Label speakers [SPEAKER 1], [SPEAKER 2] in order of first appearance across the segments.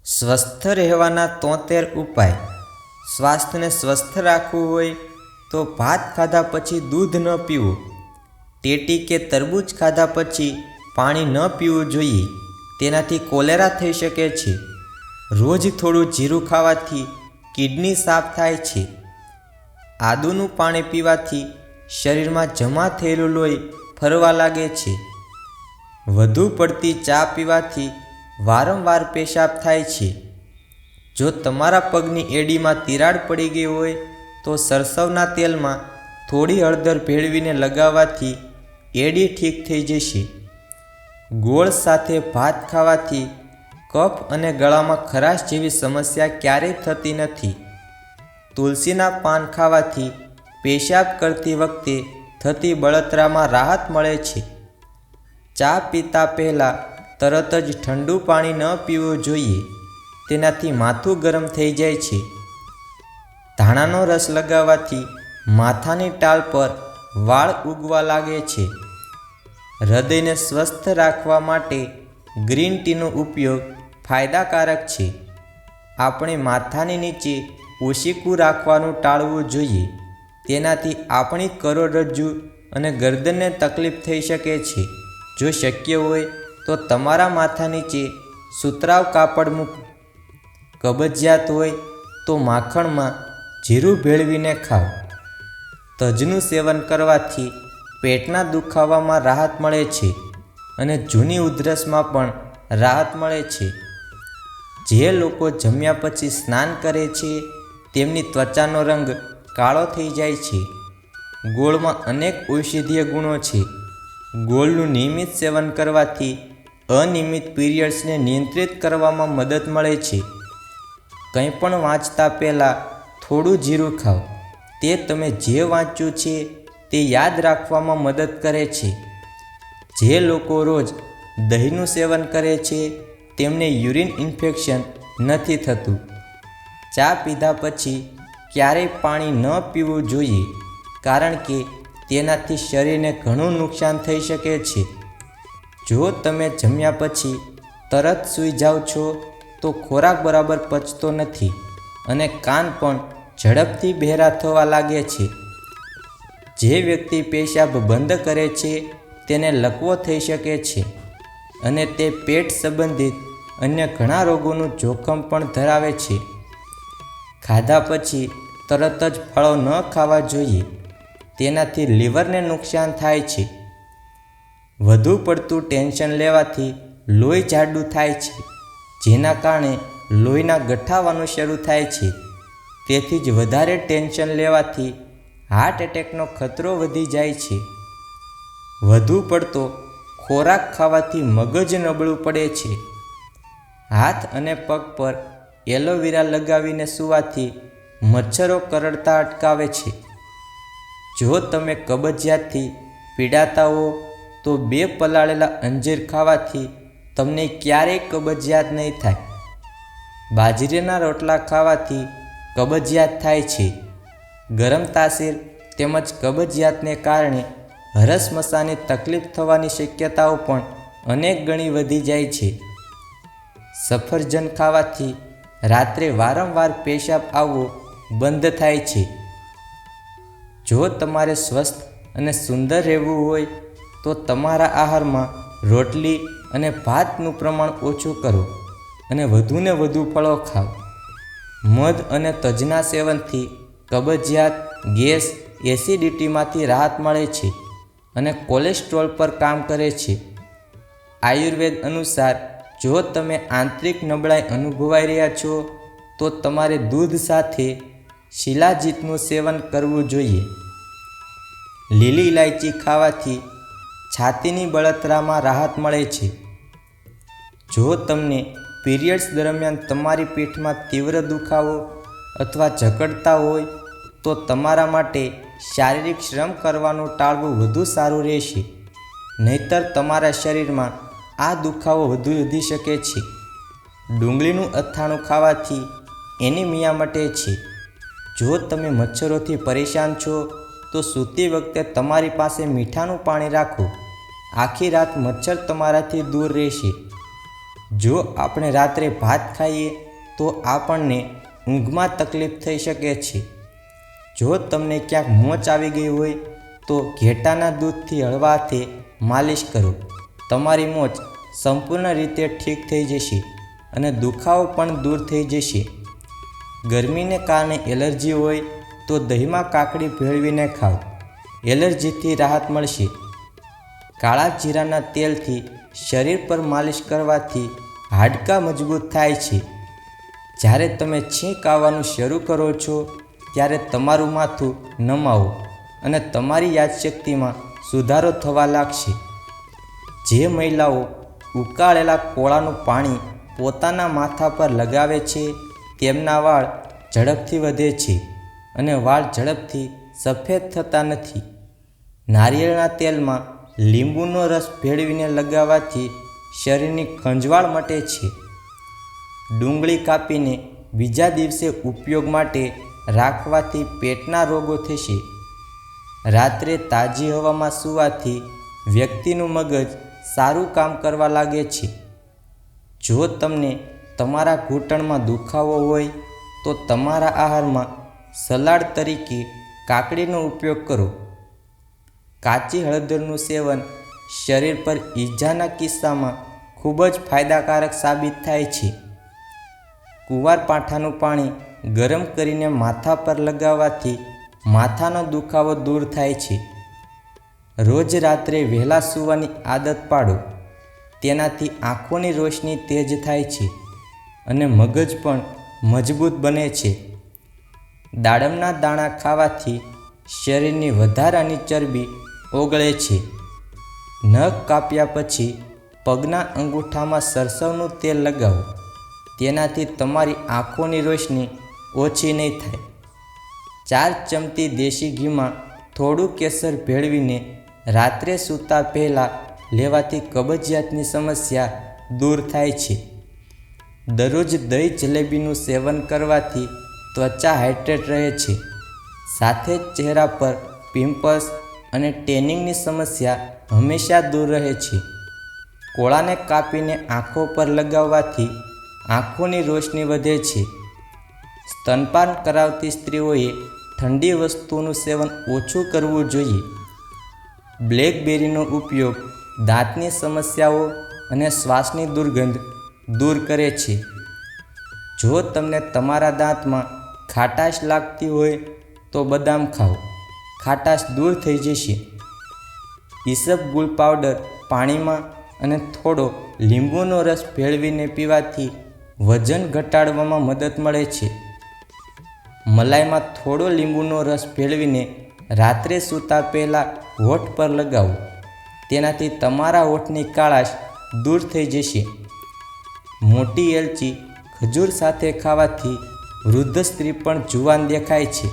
[SPEAKER 1] સ્વસ્થ રહેવાના 73 ઉપાય। સ્વાસ્થ્યને સ્વસ્થ રાખવું હોય તો ભાત ખાધા પછી દૂધ ન પીવું, ટેટી કે તરબૂચ ખાધા પછી પાણી ન પીવું જોઈએ, તેનાથી કોલેરા થઈ શકે છે। રોજ થોડું જીરું ખાવાથી કિડની સાફ થાય છે। આદુનું પાણી પીવાથી શરીરમાં જમા થયેલું લોહી ફરવા લાગે છે। વધુ પડતી ચા પીવાથી વારંવાર પેશાબ થાય છે। જો તમારા પગની એડીમાં તિરાડ પડી ગઈ હોય તો સરસવના તેલમાં થોડી હળદર ભેળવીને લગાવવાથી એડી ઠીક થઈ જશે। ગોળ સાથે ભાત ખાવાથી કફ અને ગળામાં ખરાશ જેવી સમસ્યા ક્યારેય થતી નથી। તુલસીના પાન ખાવાથી પેશાબ કરતી વખતે થતી બળતરામાં રાહત મળે છે। ચા પીતા પહેલાં તરત જ ઠંડુ પાણી ન પીવું જોઈએ, તેનાથી માથું ગરમ થઈ જાય છે। ધાણાનો રસ લગાવવાથી માથાની ટાલ પર વાળ ઉગવા લાગે છે। હૃદયને સ્વસ્થ રાખવા માટે ગ્રીન ટીનો ઉપયોગ ફાયદાકારક છે। આપણે માથાની નીચે ઓશીકું રાખવાનું ટાળવું જોઈએ, તેનાથી આપણી કરોડરજ્જુ અને ગરદનને તકલીફ થઈ શકે છે। જો શક્ય હોય તો તમારા માથા નીચે સુતરાઉ કાપડ મૂકો। કબજિયાત હોય તો માખણમાં જીરું ભેળવીને ખાઓ। તજનું સેવન કરવાથી પેટના દુખાવામાં રાહત મળે છે અને જૂની ઉધરસમાં પણ રાહત મળે છે। જે લોકો જમ્યા પછી સ્નાન કરે છે તેમની ત્વચાનો રંગ કાળો થઈ જાય છે। ગોળમાં અનેક ઔષધીય ગુણો છે। ગોળનું નિયમિત સેવન કરવાથી અનિયમિત પીરિયડ્સને નિયંત્રિત કરવામાં મદદ મળે છે। કંઈ પણ વાંચતા પહેલાં થોડું જીરું ખાઓ, તે તમે જે વાંચ્યું છે તે યાદ રાખવામાં મદદ કરે છે। જે લોકો રોજ દહીંનું સેવન કરે છે તેમને યુરિન ઇન્ફેક્શન નથી થતું। ચા પીધા પછી ક્યારેય પાણી ન પીવું જોઈએ, કારણ કે તેનાથી શરીરને ઘણું નુકસાન થઈ શકે છે। જો તમે જમ્યા પછી તરત સૂઈ જાઓ છો તો ખોરાક બરાબર પચતો નથી અને કાન પણ ઝડપથી બહેરા થવા લાગે છે। જે વ્યક્તિ પેશાબ બંધ કરે છે તેને લકવો થઈ શકે છે અને તે પેટ સંબંધિત અન્ય ઘણા રોગોનું જોખમ પણ ધરાવે છે। ખાધા પછી તરત જ ફળો ન ખાવા જોઈએ, તેનાથી લીવરને નુકસાન થાય છે। વધુ પડતું ટેન્શન લેવાથી લોહી જાડું થાય છે, જેના કારણે લોહીના ગઠાવાનું શરૂ થાય છે। તેથી જ વધારે ટેન્શન લેવાથી હાર્ટ એટેકનો ખતરો વધી જાય છે। વધુ પડતો ખોરાક ખાવાથી મગજ નબળું પડે છે। હાથ અને પગ પર એલોવેરા લગાવીને સૂવાથી મચ્છરો કરડતા અટકાવે છે। જો તમે કબજિયાતથી પીડાતા હો તો 2 પલાળેલા અંજીર ખાવાથી તમને ક્યારેય કબજિયાત નહીં થાય। બાજરીના રોટલા ખાવાથી કબજિયાત થાય છે। ગરમ તાસીર તેમજ કબજિયાતને કારણે હરસમસાની તકલીફ થવાની શક્યતાઓ પણ અનેક ગણી વધી જાય છે। સફરજન ખાવાથી રાત્રે વારંવાર પેશાબ આવવો બંધ થાય છે। જો તમારે સ્વસ્થ અને સુંદર રહેવું હોય તો તમારા આહારમાં રોટલી અને ભાતનું પ્રમાણ ઓછું કરો અને વધુને વધુ ફળો ખાઓ। મધ અને તજના સેવનથી કબજિયાત, ગેસ, એસિડિટીમાંથી રાહત મળે છે અને કોલેસ્ટ્રોલ પર કામ કરે છે। આયુર્વેદ અનુસાર જો તમે આંતરિક નબળાઈ અનુભવાઈ રહ્યા છો તો તમારે દૂધ સાથે શિલાજીતનું સેવન કરવું જોઈએ। લીલી ઇલાયચી ખાવાથી છાતીની બળતરામાં રાહત મળે છે। જો તમને પીરિયડ્સ દરમિયાન તમારી પીઠમાં તીવ્ર દુખાવો અથવા જકડતા હોય તો તમારા માટે શારીરિક શ્રમ કરવાનું ટાળવું વધુ સારું રહેશે, નહીંતર તમારા શરીરમાં આ દુખાવો વધુ વધી શકે છે। ડુંગળીનું અથાણું ખાવાથી એનિમિયા મટે છે। જો તમે મચ્છરોથી પરેશાન છો તો સૂતી વખતે તમારી પાસે મીઠાનું પાણી રાખો, આખી રાત મચ્છર તમારાથી દૂર રહેશે। જો આપણે રાત્રે ભાત ખાઈએ તો આપણને ઊંઘમાં તકલીફ થઈ શકે છે. જો તમને ક્યાંક મોચ આવી ગઈ હોય તો ઘેટાના દૂધથી હળવા હાથે માલિશ કરો. તમારી મોચ સંપૂર્ણ રીતે ઠીક થઈ જશે અને દુખાવો પણ દૂર થઈ જશે. ગરમીને કારણે એલર્જી હોય તો દહીંમાં કાકડી ભેળવીને ખાઓ. એલર્જીથી રાહત મળશે. કાળા જીરાના તેલથી શરીર પર માલિશ કરવાથી હાડકાં મજબૂત થાય છે. જ્યારે તમે છીંક આવવાનું શરૂ કરો છો ત્યારે તમારું માથું નમાવો અને તમારી યાદશક્તિમાં સુધારો થવા લાગશે. જે મહિલાઓ ઉકાળેલા કોળાનું પાણી પોતાના માથા પર લગાવે છે તેમના વાળ ઝડપથી વધે છે અને વાળ ઝડપથી સફેદ થતા નથી. નારિયેળના તેલમાં લીંબુનો રસ ભેળવીને લગાવવાથી શરીરની ખંજવાળ મટે છે. ડુંગળી કાપીને બીજા દિવસે ઉપયોગ માટે રાખવાથી પેટના રોગો થશે. રાત્રે તાજી હવામાં સૂવાથી વ્યક્તિનું મગજ સારું કામ કરવા લાગે છે. જો તમને તમારા ઘૂંટણમાં દુખાવો હોય તો તમારા આહારમાં સલાડ તરીકે કાકડીનો ઉપયોગ કરો. કાચી હળદરનું સેવન શરીર પર ઈજાના કિસ્સામાં ખૂબ જ ફાયદાકારક સાબિત થાય છે. કુંવારપાઠાનું પાણી ગરમ કરીને માથા પર લગાવવાથી માથાનો દુખાવો દૂર થાય છે. રોજ રાત્રે વહેલા સૂવાની આદત પાડો. તેનાથી આંખોની રોશની તેજ થાય છે અને મગજ પણ મજબૂત બને છે. દાડમના દાણા ખાવાથી શરીરની વધારાની ચરબી ઓગળે છે. નખ કાપ્યા પછી પગના અંગૂઠામાં સરસવનું તેલ લગાવો. તેનાથી તમારી આંખોની રોશની ઓછી નહીં થાય. 4 ચમચી દેશી ઘીમાં થોડું કેસર ભેળવીને રાત્રે સૂતા પહેલાં લેવાથી કબજિયાતની સમસ્યા દૂર થાય છે. દરરોજ દહીં જલેબીનું સેવન કરવાથી ત્વચા હાઇડ્રેટ રહે છે. સાથે જ ચહેરા પર પિમ્પલ્સ અને ટેનિંગની સમસ્યા હંમેશા દૂર રહે છે. કોળાને કાપીને આંખો પર લગાવવાથી આંખોની રોશની વધે છે. સ્તનપાન કરાવતી સ્ત્રીઓએ ઠંડી વસ્તુઓનું સેવન ઓછું કરવું જોઈએ. બ્લેકબેરીનો ઉપયોગ દાંતની સમસ્યાઓ અને શ્વાસની દુર્ગંધ દૂર કરે છે. જો તમને તમારા દાંતમાં ખાટાશ લાગતી હોય તો બદામ ખાઓ. ખાટાશ દૂર થઈ જશે. ઈસબગુલ પાવડર પાણીમાં અને થોડો લીંબુનો રસ ભેળવીને પીવાથી વજન ઘટાડવામાં મદદ મળે છે. મલાઈમાં થોડો લીંબુનો રસ ભેળવીને રાત્રે સૂતા પહેલાં હોઠ પર લગાવો. તેનાથી તમારા હોઠની કાળાશ દૂર થઈ જશે. મોટી એલચી ખજૂર સાથે ખાવાથી વૃદ્ધ સ્ત્રી પણ જુવાન દેખાય છે.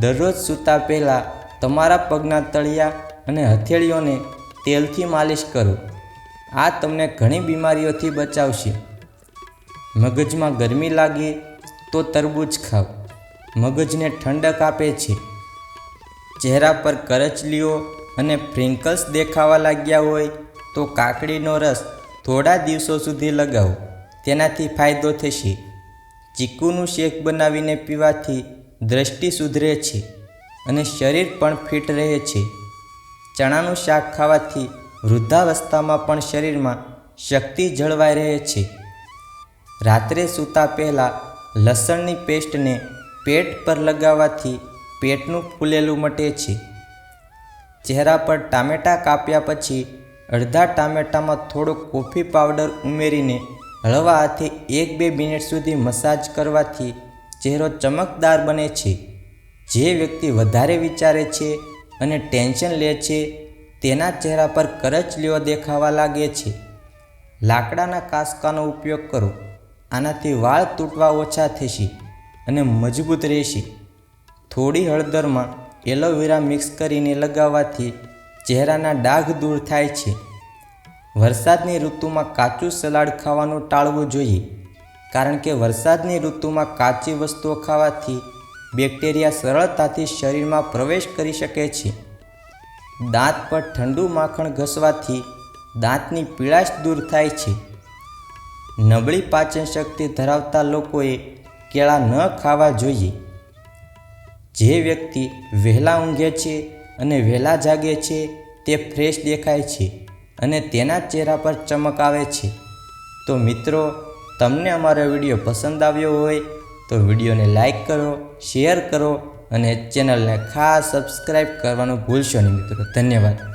[SPEAKER 1] દરરોજ સૂતા પહેલાં તમારા પગના તળિયા અને હથેળીઓને તેલથી માલિશ કરો. આ તમને ઘણી બીમારીઓથી બચાવશે. મગજમાં ગરમી લાગે તો તરબૂચ ખાઓ. મગજને ઠંડક આપે છે. ચહેરા પર કરચલીઓ અને ફ્રિંકલ્સ દેખાવા લાગ્યા હોય તો કાકડીનો રસ થોડા દિવસો સુધી લગાવો. તેનાથી ફાયદો થશે. ચીકુનું શેક બનાવીને પીવાથી દ્રષ્ટિ સુધરે છે અને શરીર પણ ફિટ રહે છે. ચણાનું શાક ખાવાથી વૃદ્ધાવસ્થામાં પણ શરીરમાં શક્તિ જળવાઈ રહે છે. રાત્રે સૂતા પહેલાં લસણની પેસ્ટને પેટ પર લગાવવાથી પેટનું ફૂલેલું મટે છે. ચહેરા પર ટામેટાં કાપ્યા પછી અડધા ટામેટામાં થોડો કોફી પાવડર ઉમેરીને હળવા હાથે 1-2 મિનિટ સુધી મસાજ કરવાથી ચહેરો ચમકદાર બને છે. જે વ્યક્તિ વધારે વિચારે છે અને ટેન્શન લે છે તેના ચહેરા પર કરચલીઓ દેખાવા લાગે છે. લાકડાના કાંસકાનો ઉપયોગ કરો. આનાથી વાળ તૂટવા ઓછા થશે અને મજબૂત રહેશે. થોડી હળદરમાં એલોવેરા મિક્સ કરીને લગાવવાથી ચહેરાના ડાઘ દૂર થાય છે. વરસાદની ઋતુમાં કાચું સલાડ ખાવાનું ટાળવું જોઈએ, કારણ કે વરસાદની ઋતુમાં કાચી વસ્તુઓ ખાવાથી બેક્ટેરિયા સરળતાથી શરીરમાં પ્રવેશ કરી શકે છે. દાંત પર ઠંડુ માખણ ઘસવાથી દાંતની પીળાશ દૂર થાય છે. નબળી પાચન શક્તિ ધરાવતા લોકોએ કેળા ન ખાવા જોઈએ. જે વ્યક્તિ વહેલા ઊંઘે છે અને વહેલા જાગે છે તે ફ્રેશ દેખાય છે અને તેના ચહેરા પર ચમક આવે છે. તો મિત્રો, તમને અમારો વિડીયો પસંદ આવ્યો હોય તો વિડીયોને લાઈક કરો, શેર કરો અને ચેનલને ખાસ સબસ્ક્રાઈબ કરવાનું ભૂલશો નહીં મિત્રો. ધન્યવાદ.